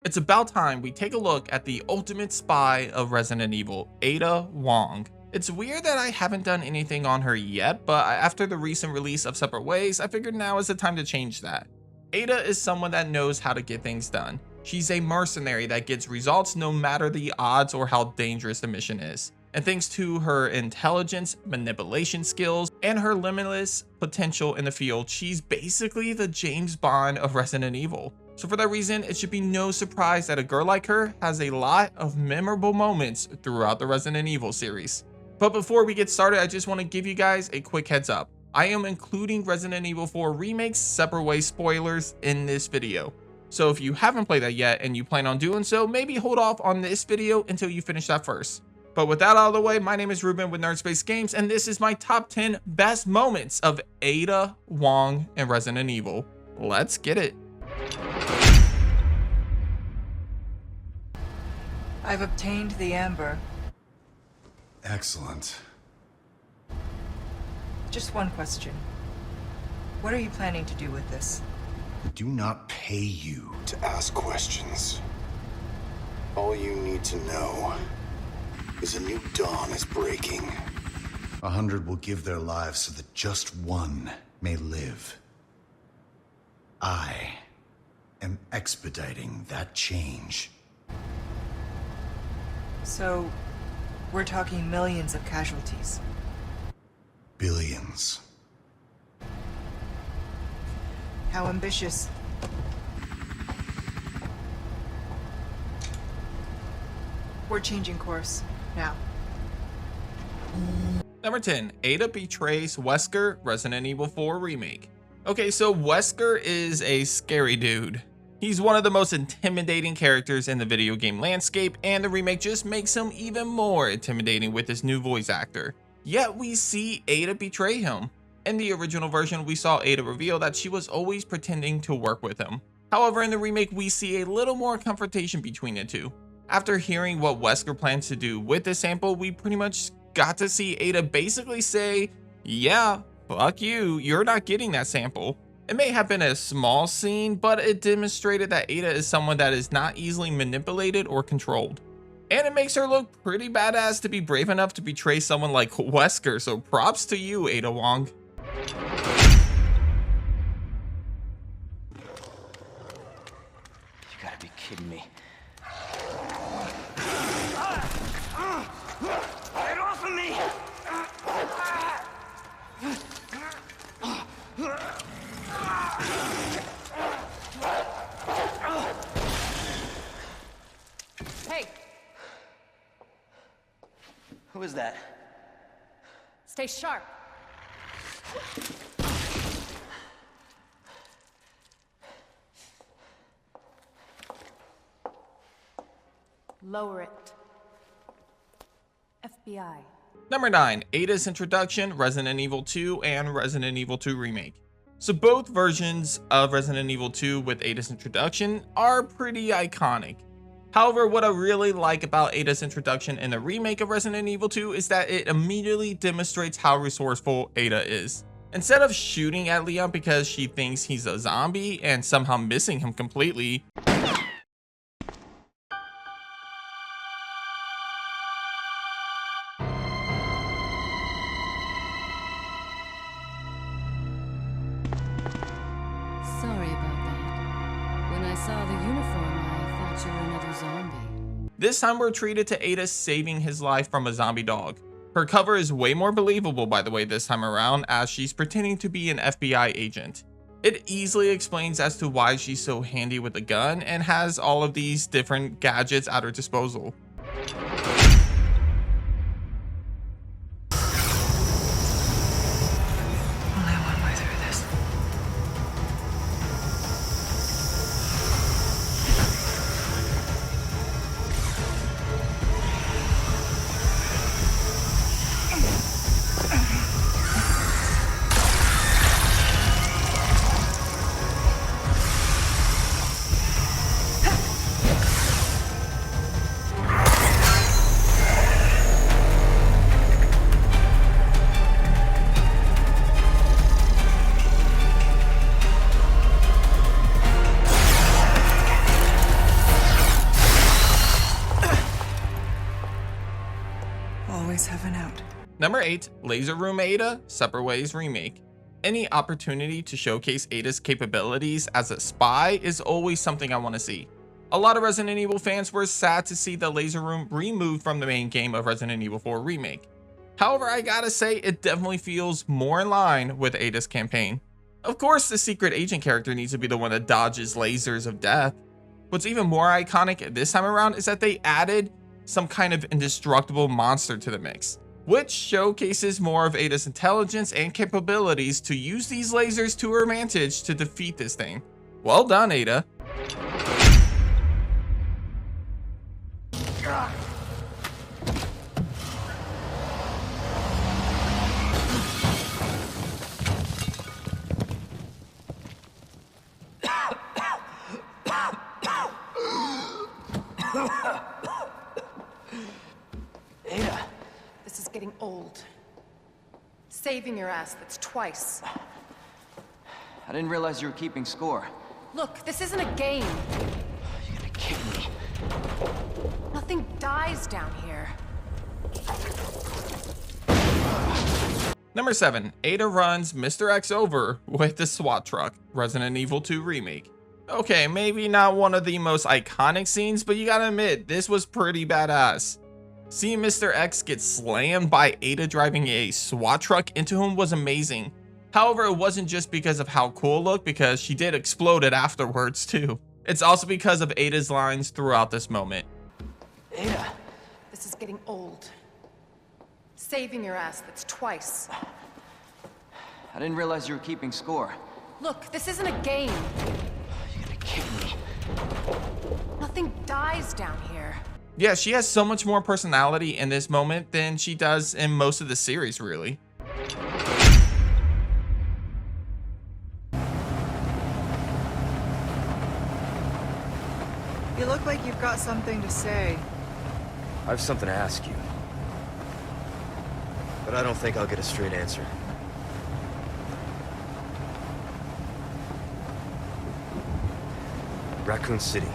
It's about time we take a look at the ultimate spy of Resident Evil, Ada Wong. It's weird that I haven't done anything on her yet, but after the recent release of Separate Ways, I figured now is the time to change that. Ada is someone that knows how to get things done. She's a mercenary that gets results no matter the odds or how dangerous the mission is. And thanks to her intelligence, manipulation skills, and her limitless potential in the field, she's basically the James Bond of Resident Evil. So for that reason, it should be no surprise that a girl like her has a lot of memorable moments throughout the Resident Evil series. But before we get started, I just want to give you guys a quick heads up. I am including Resident Evil 4 Remake's Separate Ways spoilers in this video. So if you haven't played that yet and you plan on doing so, maybe hold off on this video until you finish that first. But with that out of the way, my name is Ruben with Nerdspace Games, and this is my top 10 best moments of Ada Wong in Resident Evil. Let's get it. I've obtained the amber. Excellent. Just one question. What are you planning to do with this? I do not pay you to ask questions. All you need to know is a new dawn is breaking. 100 will give their lives so that just one may live. I am expediting that change. So, we're talking millions of casualties. Billions. How ambitious. We're changing course now. Number 10, Ada betrays Wesker, Resident Evil 4 Remake. Okay, so Wesker is a scary dude. He's one of the most intimidating characters in the video game landscape, and the remake just makes him even more intimidating with his new voice actor. Yet we see Ada betray him. In the original version, we saw Ada reveal that she was always pretending to work with him. However, in the remake, we see a little more confrontation between the two. After hearing what Wesker plans to do with the sample, we pretty much got to see Ada basically say, yeah, fuck you, you're not getting that sample. It may have been a small scene, but it demonstrated that Ada is someone that is not easily manipulated or controlled. And it makes her look pretty badass to be brave enough to betray someone like Wesker, so props to you, Ada Wong. You gotta be kidding me. Get off of me! Hey! Who is that? Stay sharp. Lower it. FBI. Number 9, Ada's introduction, Resident Evil 2 and Resident Evil 2 Remake. So both versions of Resident Evil 2 with Ada's introduction are pretty iconic. However, what I really like about Ada's introduction in the remake of Resident Evil 2 is that it immediately demonstrates how resourceful Ada is. Instead of shooting at Leon because she thinks he's a zombie and somehow missing him completely, Sorry about that. When I saw the uniform, I thought you were another zombie. this time we're treated to Ada saving his life from a zombie dog. Her cover is way more believable, by the way, this time around, as she's pretending to be an FBI agent. It easily explains as to why she's so handy with a gun and has all of these different gadgets at her disposal. Only one way through this. always have an out. Number 8, Laser Room Ada, Separate Ways Remake. Any opportunity to showcase Ada's capabilities as a spy is always something I want to see. A lot of Resident Evil fans were sad to see the Laser Room removed from the main game of Resident Evil 4 Remake. However, I gotta say, it definitely feels more in line with Ada's campaign. Of course, the secret agent character needs to be the one that dodges lasers of death. What's even more iconic this time around is that they added some kind of indestructible monster to the mix, which showcases more of Ada's intelligence and capabilities to use these lasers to her advantage to defeat this thing. Well done, Ada. Ada. This is getting old. Saving your ass, that's twice. I didn't realize you were keeping score. Look, this isn't a game. You're gonna kill me. Nothing dies down here. Number 7, Ada runs Mr. X over with the SWAT truck, Resident Evil 2 Remake. Okay, maybe not one of the most iconic scenes, but you gotta admit, this was pretty badass. Seeing Mr. X get slammed by Ada driving a SWAT truck into him was amazing. However, it wasn't just because of how cool it looked, because she did explode it afterwards too. It's also because of Ada's lines throughout this moment. Ada. This is getting old. Saving your ass, that's twice. I didn't realize you were keeping score. Look, this isn't a game. You're gonna kill me. Nothing dies down here. Yeah, she has so much more personality in this moment than she does in most of the series, really. You look like you've got something to say. I have something to ask you. But I don't think I'll get a straight answer. Raccoon City.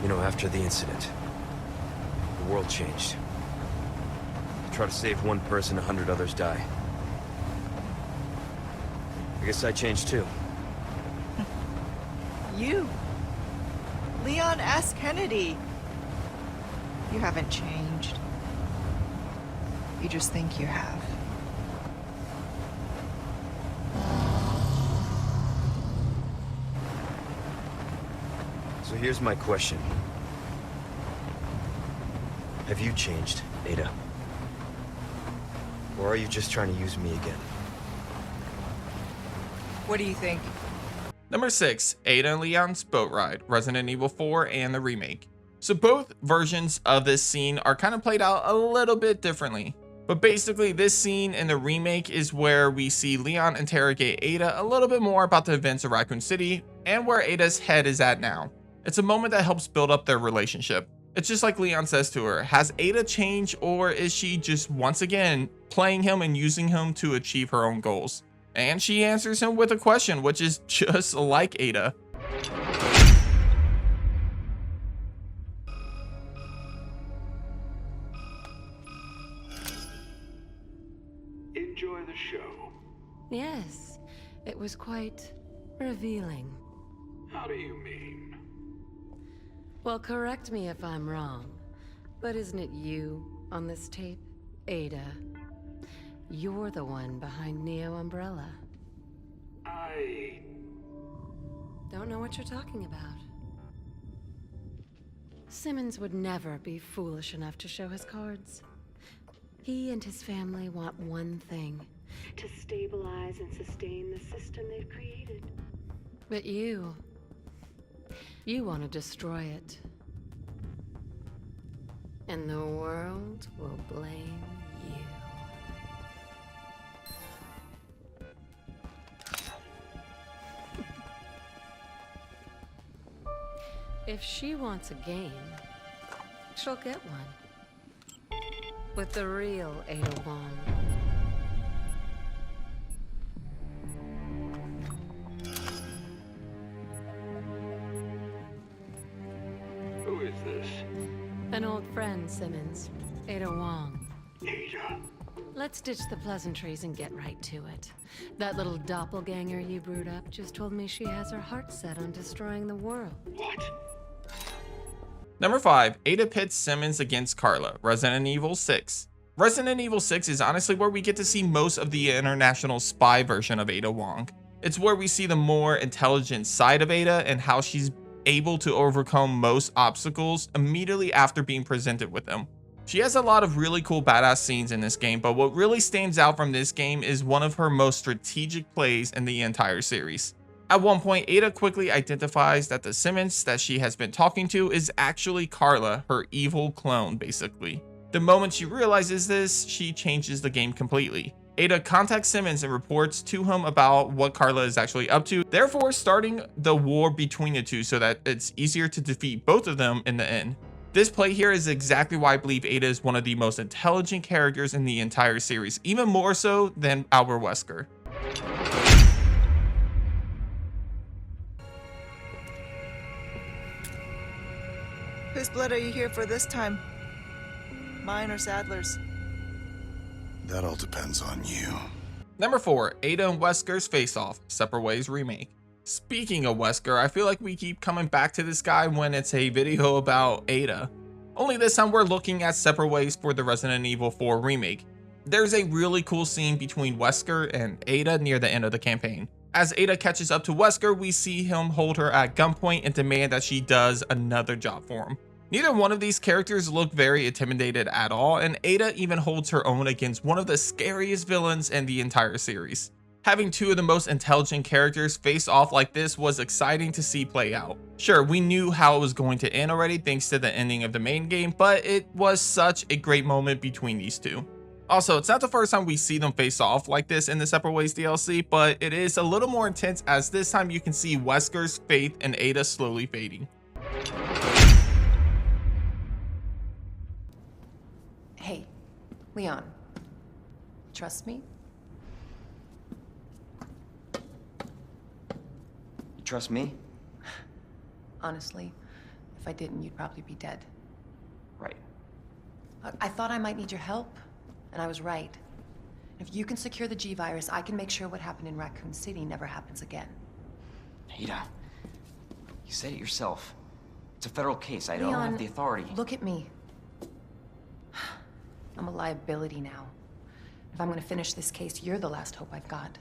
You know, after the incident, the world changed. Try to save one person, 100 others die. I guess I changed too. You. Leon S. Kennedy. You haven't changed. You just think you have. So here's my question. Have you changed, Ada? Or are you just trying to use me again? What do you think? Number 6, Ada and Leon's boat ride, Resident Evil 4 and the remake. So both versions of this scene are kind of played out a little bit differently. But basically this scene in the remake is where we see Leon interrogate Ada a little bit more about the events of Raccoon City and where Ada's head is at now. It's a moment that helps build up their relationship. It's just like Leon says to her, has Ada changed, or is she just once again playing him and using him to achieve her own goals? And she answers him with a question, which is just like Ada. Enjoy the show. Yes, it was quite revealing. How do you mean? Well, correct me if I'm wrong, but isn't it you on this tape, Ada? You're the one behind Neo Umbrella. I... Don't know what you're talking about. Simmons would never be foolish enough to show his cards. He and his family want one thing: to stabilize and sustain the system they've created. But you want to destroy it. And the world will blame you. If she wants a game, she'll get one. With the real Ada Wong. Who is this? An old friend, Simmons. Ada Wong. Ada. Let's ditch the pleasantries and get right to it. That little doppelganger you brewed up just told me she has her heart set on destroying the world. What? Number 5, Ada pits Simmons against Carla, Resident Evil 6. Resident Evil 6 is honestly where we get to see most of the international spy version of Ada Wong. It's where we see the more intelligent side of Ada and how she's able to overcome most obstacles immediately after being presented with them. She has a lot of really cool badass scenes in this game, but what really stands out from this game is one of her most strategic plays in the entire series. At one point, Ada quickly identifies that the Simmons that she has been talking to is actually Carla, her evil clone, basically. The moment she realizes this, she changes the game completely. Ada contacts Simmons and reports to him about what Carla is actually up to, therefore starting the war between the two so that it's easier to defeat both of them in the end. This play here is exactly why I believe Ada is one of the most intelligent characters in the entire series, even more so than Albert Wesker. Whose blood are you here for this time? Mine or Sadler's? That all depends on you. Number 4, Ada and Wesker's Face Off, Separate Ways Remake. Speaking of Wesker, I feel like we keep coming back to this guy when it's a video about Ada. Only this time we're looking at Separate Ways for the Resident Evil 4 remake. There's a really cool scene between Wesker and Ada near the end of the campaign. As Ada catches up to Wesker, we see him hold her at gunpoint and demand that she does another job for him. Neither one of these characters look very intimidated at all, and Ada even holds her own against one of the scariest villains in the entire series. Having two of the most intelligent characters face off like this was exciting to see play out. Sure, we knew how it was going to end already thanks to the ending of the main game, but it was such a great moment between these two. Also, it's not the first time we see them face off like this in the Separate Ways DLC, but it is a little more intense as this time you can see Wesker's faith in Ada slowly fading. Hey, Leon. Trust me? You trust me? Honestly, if I didn't, you'd probably be dead. Right. Look, I thought I might need your help, and I was right. If you can secure the G-Virus, I can make sure what happened in Raccoon City never happens again. Ada, you said it yourself. It's a federal case. I don't Leon, have the authority. Look at me. I'm a liability now. If I'm gonna finish this case, you're the last hope I've got.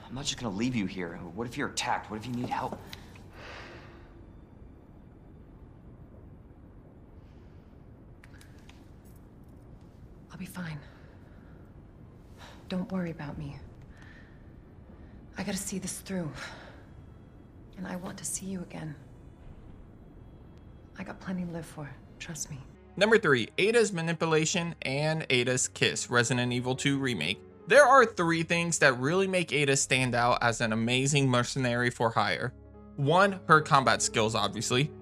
I'm not just gonna leave you here. What if you're attacked? What if you need help? I'll be fine. Don't worry about me. I gotta see this through. And I want to see you again. I got plenty to live for, trust me. Number 3, Ada's manipulation and Ada's kiss, Resident Evil 2 remake. There are 3 things that really make Ada stand out as an amazing mercenary for hire. 1, her combat skills obviously.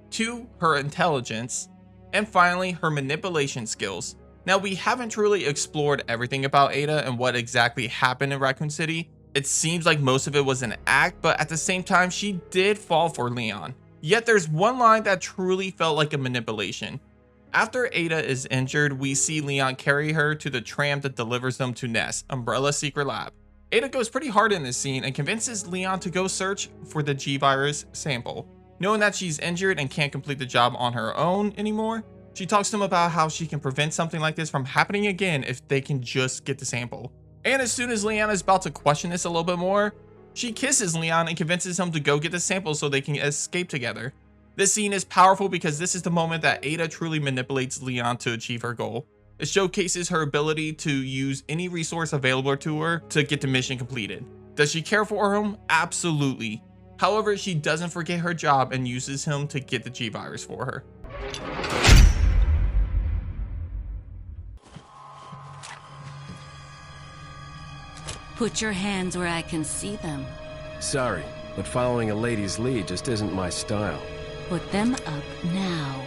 2, her intelligence. And finally, her manipulation skills. Now, we haven't truly explored everything about Ada and what exactly happened in Raccoon City. It seems like most of it was an act, but at the same time, she did fall for Leon. Yet there's one line that truly felt like a manipulation. After Ada is injured, we see Leon carry her to the tram that delivers them to Nest, Umbrella's secret lab. Ada goes pretty hard in this scene and convinces Leon to go search for the G-Virus sample. Knowing that she's injured and can't complete the job on her own anymore, she talks to him about how she can prevent something like this from happening again if they can just get the sample. And as soon as Leon is about to question this a little bit more, she kisses Leon and convinces him to go get the sample so they can escape together. This scene is powerful because this is the moment that Ada truly manipulates Leon to achieve her goal. It showcases her ability to use any resource available to her to get the mission completed. Does she care for him? Absolutely. However, she doesn't forget her job and uses him to get the G-Virus for her. Put your hands where I can see them. Sorry, but following a lady's lead just isn't my style. Put them up now.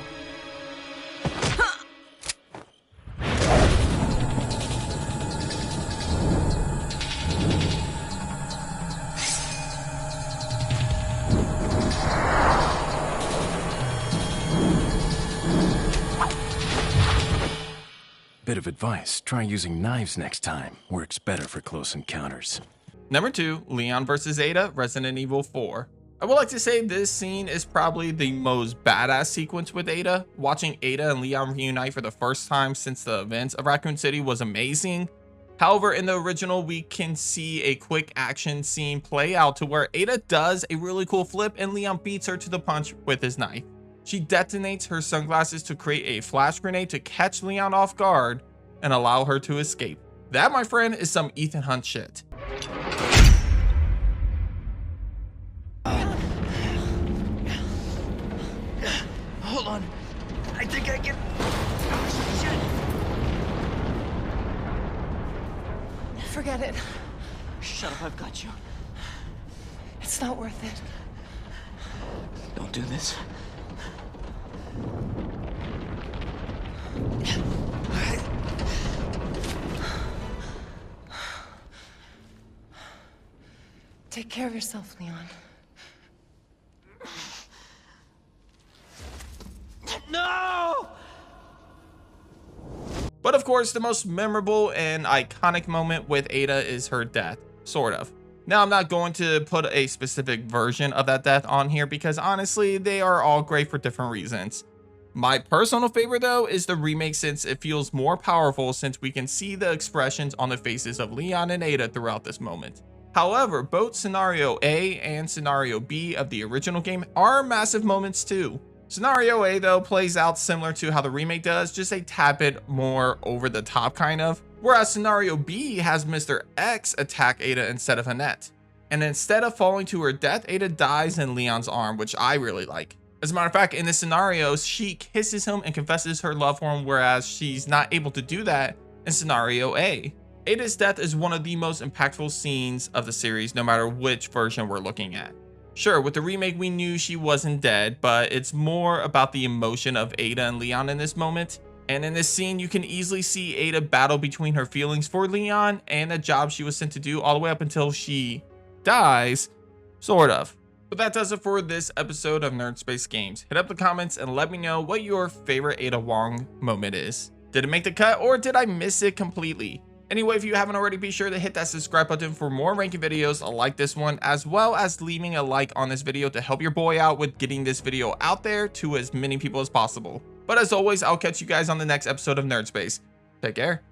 Bit of advice, try using knives next time. Works better for close encounters. Number 2, Leon vs. Ada, Resident Evil 4. I would like to say this scene is probably the most badass sequence with Ada. Watching Ada and Leon reunite for the first time since the events of Raccoon City was amazing. However, in the original, we can see a quick action scene play out to where Ada does a really cool flip and Leon beats her to the punch with his knife. She detonates her sunglasses to create a flash grenade to catch Leon off guard and allow her to escape. That, my friend, is some Ethan Hunt shit. Hold on. I think I can... Shit. Forget it. Shut up, I've got you. It's not worth it. Don't do this. Take care of yourself, Leon. No! But of course, the most memorable and iconic moment with Ada is her death, sort of. Now, I'm not going to put a specific version of that death on here because honestly, they are all great for different reasons. My personal favorite though is the remake, since it feels more powerful since we can see the expressions on the faces of Leon and Ada throughout this moment. However, both Scenario A and Scenario B of the original game are massive moments too. Scenario A though plays out similar to how the remake does, just a tad bit more over the top kind of, whereas Scenario B has Mr. X attack Ada instead of Annette. And instead of falling to her death, Ada dies in Leon's arm, which I really like. As a matter of fact, in this scenario, she kisses him and confesses her love for him, whereas she's not able to do that in Scenario A. Ada's death is one of the most impactful scenes of the series, no matter which version we're looking at. Sure, with the remake, we knew she wasn't dead, but it's more about the emotion of Ada and Leon in this moment. And in this scene, you can easily see Ada battle between her feelings for Leon and the job she was sent to do all the way up until she dies, sort of. But that does it for this episode of Nerd Space Games. Hit up the comments and let me know what your favorite Ada Wong moment is. Did it make the cut or did I miss it completely? Anyway, if you haven't already, be sure to hit that subscribe button for more ranking videos like this one, as well as leaving a like on this video to help your boy out with getting this video out there to as many people as possible. But as always, I'll catch you guys on the next episode of Nerd Space. Take care.